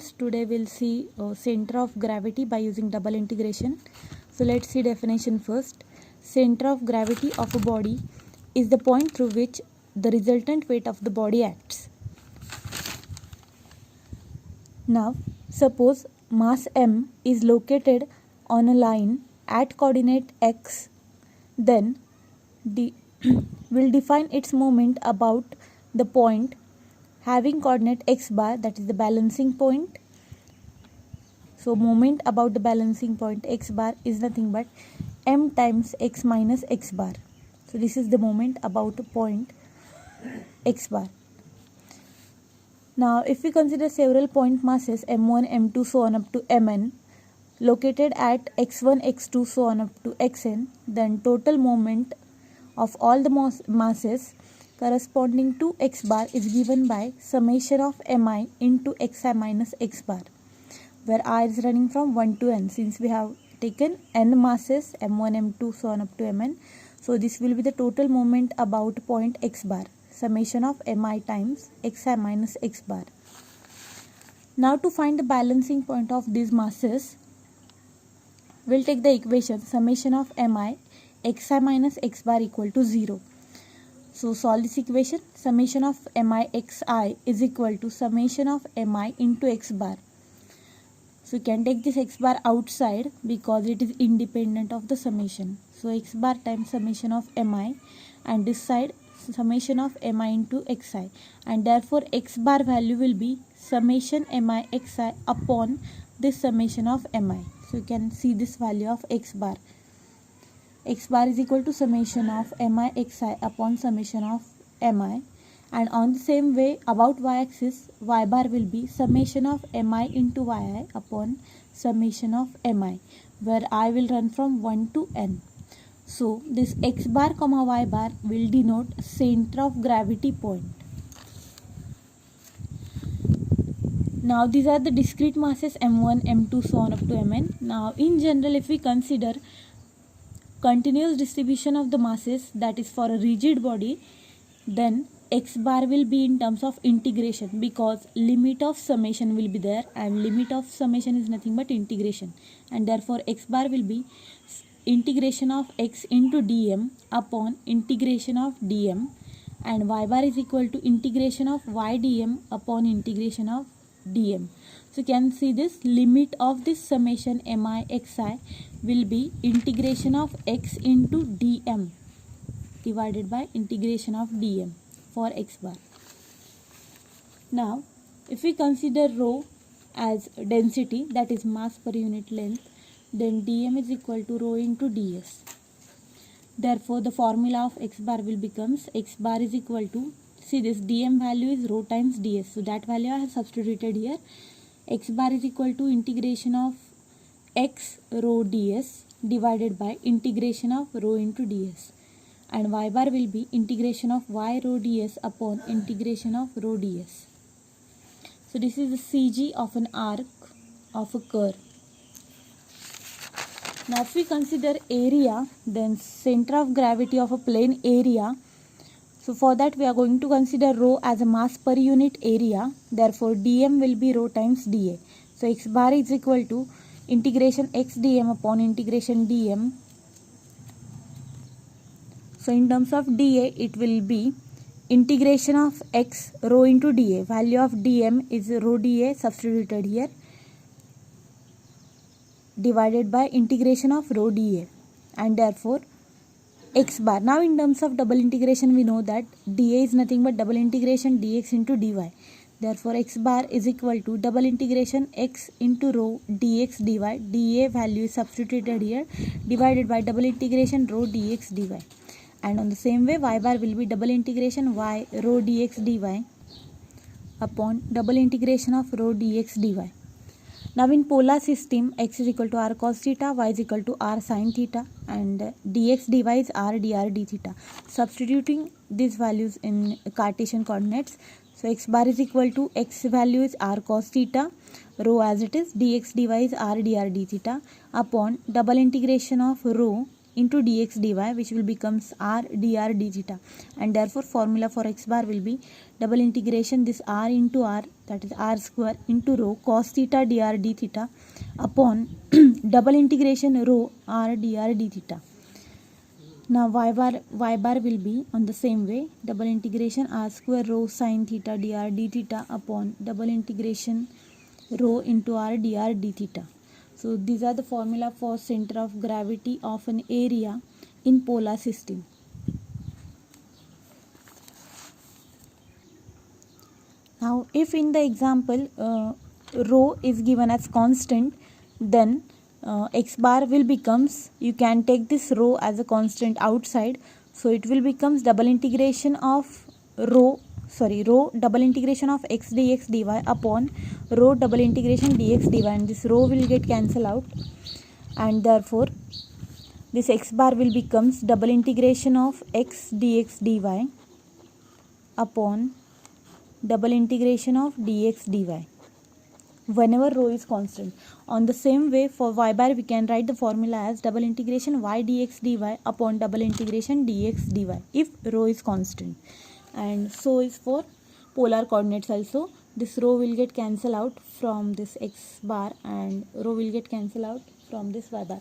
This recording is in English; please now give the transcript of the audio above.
students, today we'll see center of gravity by using double integration. So let's see definition first. Center of gravity of a body is the point through which the resultant weight of the body acts. Now suppose mass m is located on a line at coordinate x, then we'll define its moment about the point having coordinate x bar, that is the balancing point. So moment about the balancing point x bar is nothing but m times x minus x bar. So this is the moment about the point x bar. Now if we consider several point masses m1, m2 so on up to mn located at x1, x2 so on up to xn, then total moment of all the masses corresponding to x bar is given by summation of mi into xi minus x bar, where I is running from 1 to n. Since we have taken n masses m1, m2 so on up to mn, so this will be the total moment about point x bar, summation of mi times xi minus x bar. Now to find the balancing point of these masses, we'll take the equation summation of mi xi minus x bar equal to 0. So solve this equation. Summation of mi xi is equal to summation of mi into x bar. So you can take this x bar outside because it is independent of the summation. So x bar times summation of mi, and this side summation of mi into xi, and therefore x bar value will be summation mi xi upon this summation of mi. So you can see this value of x bar. X bar is equal to summation of mi xi upon summation of mi, and on the same way about y-axis, y bar will be summation of mi into yi upon summation of mi, where I will run from 1 to n. So this x bar comma y bar will denote center of gravity point. Now these are the discrete masses m1, m2 so on up to mn. Now in general, if we consider continuous distribution of the masses, that is for a rigid body, then x bar will be in terms of integration, because limit of summation will be there, and limit of summation is nothing but integration, and therefore x bar will be integration of x into dm upon integration of dm, and y bar is equal to integration of y dm upon integration of dm. So you can see this limit of this summation mi xi will be integration of x into dm divided by integration of dm for x bar. Now if we consider rho as density, that is mass per unit length, then dm is equal to rho into ds. Therefore the formula of x bar will becomes x bar is equal to, see this dm value is rho times ds, so that value I have substituted here. X bar is equal to integration of x rho ds divided by integration of rho into ds, and y bar will be integration of y rho ds upon integration of rho ds. So this is the CG of an arc of a curve. Now if we consider area, then center of gravity of a plane area, so for that we are going to consider rho as a mass per unit area, therefore dm will be rho times dA. So x bar is equal to integration x dm upon integration dm. So in terms of dA, it will be integration of x rho into dA. Value of dm is rho dA substituted here, divided by integration of rho dA, and therefore x bar. Now in terms of double integration, we know that dA is nothing but double integration dx into dy. Therefore x bar is equal to double integration x into rho dx dy. dA value is substituted here, divided by double integration rho dx dy. And on the same way, y bar will be double integration y rho dx dy upon double integration of rho dx dy. Now in polar system, x is equal to r cos theta, y is equal to r sin theta, and dx dy is r dr d theta. Substituting these values in Cartesian coordinates, so x bar is equal to x value is r cos theta, rho as it is, dx dy is r dr d theta upon double integration of rho into dx dy, which will becomes r dr d theta, and therefore formula for x bar will be double integration this r into r, that is r square, into rho cos theta dr d theta upon double integration rho r dr d theta. Now y bar will be on the same way, double integration r square rho sin theta dr d theta upon double integration rho into r dr d theta. So these are the formula for center of gravity of an area in polar system. Now if in the example rho is given as constant, then x bar will becomes, you can take this rho as a constant outside, so it will becomes double integration of rho double integration of x dx dy upon rho double integration dx dy, and this rho will get cancelled out, and therefore this x bar will becomes double integration of x dx dy upon double integration of dx dy whenever rho is constant. On the same way, for y bar we can write the formula as double integration y dx dy upon double integration dx dy if rho is constant. And so is for polar coordinates also. This rho will get cancelled out from this x bar and rho will get cancelled out from this y bar.